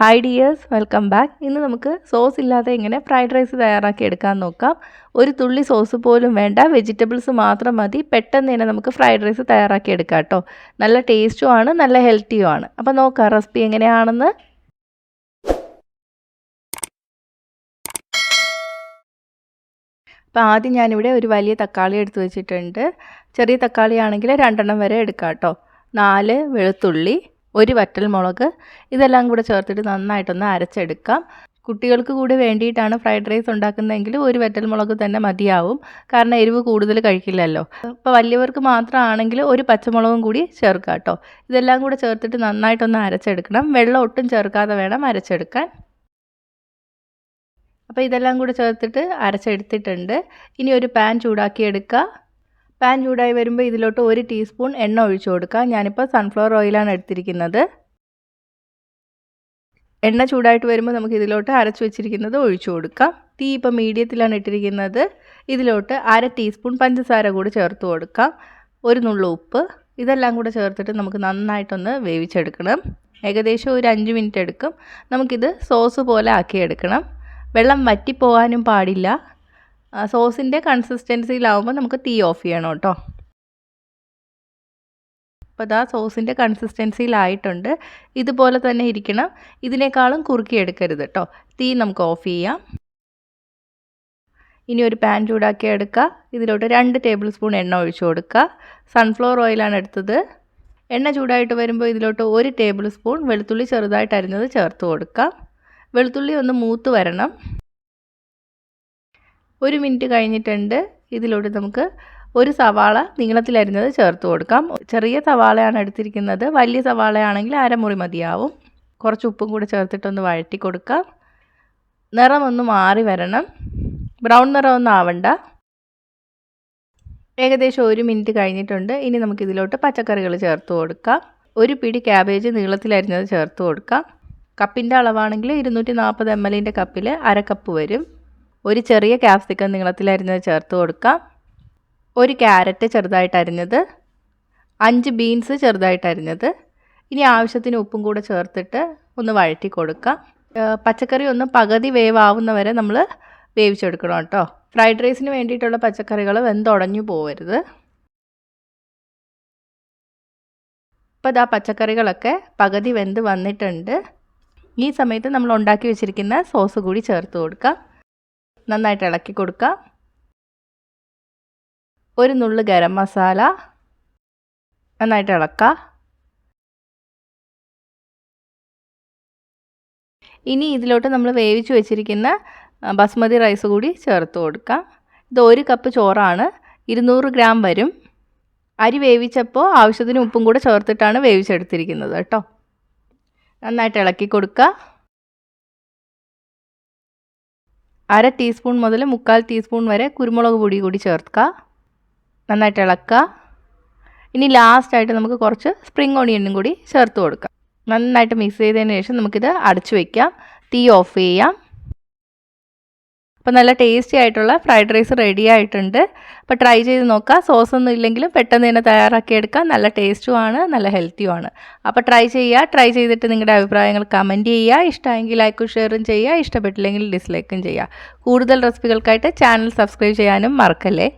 Hi dears, welcome back. ഇന്ന് നമുക്ക് sauce ഇല്ലാതെ എങ്ങനെ ഫ്രൈഡ് റൈസ് തയ്യാറാക്കി എടുക്കാൻ നോക്കാം. ഒരു തുള്ളി സോസ് പോലും വേണ്ട, വെജിറ്റബിൾസ് മാത്രം മതി. പെട്ടെന്ന് തന്നെ നമുക്ക് ഫ്രൈഡ് റൈസ് തയ്യാറാക്കി എടുക്കാം കേട്ടോ. നല്ല ടേസ്റ്റും ആണ്, നല്ല ഹെൽത്തിയും ആണ്. അപ്പോൾ നോക്കാം റെസിപ്പി എങ്ങനെയാണെന്ന്. അപ്പോൾ ആദ്യം ഞാനിവിടെ ഒരു വലിയ തക്കാളി എടുത്ത് വെച്ചിട്ടുണ്ട്. ചെറിയ തക്കാളി ആണെങ്കിൽ 2 വരെ എടുക്കാം കേട്ടോ. 4 വെളുത്തുള്ളി, 1 വറ്റൽമുളക്, ഇതെല്ലാം കൂടെ ചേർത്തിട്ട് നന്നായിട്ടൊന്ന് അരച്ചെടുക്കാം. കുട്ടികൾക്ക് കൂടി വേണ്ടിയിട്ടാണ് ഫ്രൈഡ് റൈസ് ഉണ്ടാക്കുന്നതെങ്കിൽ 1 വറ്റൽമുളക് തന്നെ മതിയാവും, കാരണം എരിവ് കൂടുതൽ കഴിക്കില്ലല്ലോ. അപ്പോൾ വലിയവർക്ക് മാത്രമാണെങ്കിൽ 1 പച്ചമുളകും കൂടി ചേർക്കാം കേട്ടോ. ഇതെല്ലാം കൂടെ ചേർത്തിട്ട് നന്നായിട്ടൊന്ന് അരച്ചെടുക്കണം. വെള്ളം ഒട്ടും ചേർക്കാതെ വേണം അരച്ചെടുക്കാൻ. അപ്പോൾ ഇതെല്ലാം കൂടെ ചേർത്തിട്ട് അരച്ചെടുത്തിട്ടുണ്ട്. ഇനി ഒരു പാൻ ചൂടാക്കി എടുക്കുക. പാൻ ചൂടായി വരുമ്പോൾ ഇതിലോട്ട് 1 ടീസ്പൂൺ എണ്ണ ഒഴിച്ചു കൊടുക്കുക. ഞാനിപ്പോൾ സൺഫ്ലവർ ഓയിലാണ് എടുത്തിരിക്കുന്നത്. എണ്ണ ചൂടായിട്ട് വരുമ്പോൾ നമുക്ക് ഇതിലോട്ട് അരച്ചു വെച്ചിരിക്കുന്നത് ഒഴിച്ചു കൊടുക്കാം. തീ ഇപ്പോൾ മീഡിയത്തിലാണ് ഇട്ടിരിക്കുന്നത്. ഇതിലോട്ട് 1/2 ടീസ്പൂൺ പഞ്ചസാര കൂടി ചേർത്ത് കൊടുക്കാം. 1 നുള്ളു ഉപ്പ്, ഇതെല്ലാം കൂടെ ചേർത്തിട്ട് നമുക്ക് നന്നായിട്ടൊന്ന് വേവിച്ചെടുക്കണം. ഏകദേശം ഒരു 5 മിനിറ്റ് എടുക്കും. നമുക്കിത് സോസ് പോലെ ആക്കിയെടുക്കണം. വെള്ളം വറ്റിപ്പോകാനും പാടില്ല. സോസിൻ്റെ കൺസിസ്റ്റൻസിയിലാവുമ്പോൾ നമുക്ക് തീ ഓഫ് ചെയ്യണം കേട്ടോ. അപ്പോൾ ഇതാ സോസിൻ്റെ കൺസിസ്റ്റൻസിയിലായിട്ടുണ്ട്. ഇതുപോലെ തന്നെ ഇരിക്കണം. ഇതിനേക്കാളും കുറുക്കിയെടുക്കരുത് കേട്ടോ. തീ നമുക്ക് ഓഫ് ചെയ്യാം. ഇനി ഒരു പാൻ ചൂടാക്കി എടുക്കുക. ഇതിലോട്ട് 2 ടേബിൾ സ്പൂൺ എണ്ണ ഒഴിച്ചു കൊടുക്കുക. സൺഫ്ലവർ ഓയിലാണ് എടുത്തത്. എണ്ണ ചൂടായിട്ട് വരുമ്പോൾ ഇതിലോട്ട് 1 ടേബിൾ സ്പൂൺ വെളുത്തുള്ളി ചെറുതായിട്ട് അരിഞ്ഞത് ചേർത്ത് കൊടുക്കാം. വെളുത്തുള്ളി ഒന്ന് മൂത്ത് വരണം. 1 മിനിറ്റ് കഴിഞ്ഞിട്ടുണ്ട്. ഇതിലോട്ട് നമുക്ക് 1 സവാള നീളത്തിലരിഞ്ഞത് ചേർത്ത് കൊടുക്കാം. ചെറിയ സവാളയാണ് എടുത്തിരിക്കുന്നത്. വലിയ സവാളയാണെങ്കിൽ 1/2 മുറി മതിയാവും. കുറച്ച് ഉപ്പും കൂടി ചേർത്തിട്ടൊന്ന് വഴറ്റി കൊടുക്കാം. നിറം ഒന്ന് മാറി വരണം. ബ്രൗൺ നിറമൊന്നും ആവണ്ട. ഏകദേശം 1 മിനിറ്റ് കഴിഞ്ഞിട്ടുണ്ട്. ഇനി നമുക്കിതിലോട്ട് പച്ചക്കറികൾ ചേർത്ത് കൊടുക്കാം. 1 പിടി ക്യാബേജ് നീളത്തിലരിഞ്ഞത് ചേർത്ത് കൊടുക്കാം. കപ്പിൻ്റെ അളവാണെങ്കിൽ 240 ml കപ്പിൽ 1/2 കപ്പ് വരും. 1 ചെറിയ ക്യാപ്സിക്കം നീളത്തിലരിഞ്ഞത് ചേർത്ത് കൊടുക്കാം. 1 ക്യാരറ്റ് ചെറുതായിട്ട് അരിഞ്ഞത്, 5 ബീൻസ് ചെറുതായിട്ട് അരിഞ്ഞത്. ഇനി ആവശ്യത്തിന് ഉപ്പും കൂടെ ചേർത്തിട്ട് ഒന്ന് വഴറ്റി കൊടുക്കാം. പച്ചക്കറി ഒന്ന് പകുതി വേവാവുന്നവരെ നമ്മൾ വേവിച്ചെടുക്കണം കേട്ടോ. ഫ്രൈഡ് റൈസിന് വേണ്ടിയിട്ടുള്ള പച്ചക്കറികൾ വെന്തുടഞ്ഞു പോകരുത്. ഇപ്പോൾ ഇതാ പച്ചക്കറികളൊക്കെ പകുതി വെന്ത് വന്നിട്ടുണ്ട്. ഈ സമയത്ത് നമ്മൾ ഉണ്ടാക്കി വെച്ചിരിക്കുന്ന സോസ് കൂടി ചേർത്ത് കൊടുക്കാം. നന്നായിട്ട് ഇളക്കി കൊടുക്കാം. 1 നുള്ളു ഗരം മസാല, നന്നായിട്ട് ഇളക്കാം. ഇനി ഇതിലോട്ട് നമ്മൾ വേവിച്ച് വെച്ചിരിക്കുന്ന ബസ്മതി റൈസ് കൂടി ചേർത്ത് കൊടുക്കാം. ഇത് 1 കപ്പ് ചോറാണ്, 200 ഗ്രാം വരും. അരി വേവിച്ചപ്പോൾ ആവശ്യത്തിന് ഉപ്പും കൂടെ ചേർത്തിട്ടാണ് വേവിച്ചെടുത്തിരിക്കുന്നത് കേട്ടോ. നന്നായിട്ട് ഇളക്കി കൊടുക്കുക. 1/2 ടീസ്പൂൺ മുതൽ 1/4 ടീസ്പൂൺ വരെ കുരുമുളക് പൊടി കൂടി ചേർക്കുക. നന്നായിട്ട് ഇളക്കുക. ഇനി ലാസ്റ്റായിട്ട് നമുക്ക് കുറച്ച് സ്പ്രിംഗ് ഓണിയനും കൂടി ചേർത്ത് കൊടുക്കാം. നന്നായിട്ട് മിക്സ് ചെയ്തതിന് ശേഷം നമുക്കിത് അടച്ചു വയ്ക്കാം. തീ ഓഫ് ചെയ്യാം. അപ്പോൾ നല്ല ടേസ്റ്റി ആയിട്ടുള്ള ഫ്രൈഡ് റൈസ് റെഡി ആയിട്ടുണ്ട്. അപ്പോൾ ട്രൈ ചെയ്ത് നോക്കുക. സോസൊന്നും ഇല്ലെങ്കിലും പെട്ടെന്ന് തന്നെ തയ്യാറാക്കിയെടുക്കാം. നല്ല ടേസ്റ്റുമാണ്, നല്ല ഹെൽത്തിയുമാണ്. അപ്പോൾ ട്രൈ ചെയ്യുക. ട്രൈ ചെയ്തിട്ട് നിങ്ങളുടെ അഭിപ്രായങ്ങൾ കമൻറ്റ് ചെയ്യുക. ഇഷ്ടമെങ്കിൽ ലൈക്കും ഷെയറും ചെയ്യുക. ഇഷ്ടപ്പെട്ടില്ലെങ്കിൽ ഡിസ്ലൈക്കും ചെയ്യുക. കൂടുതൽ റെസിപ്പികൾക്കായിട്ട് ചാനൽ സബ്സ്ക്രൈബ് ചെയ്യാനും മറക്കല്ലേ.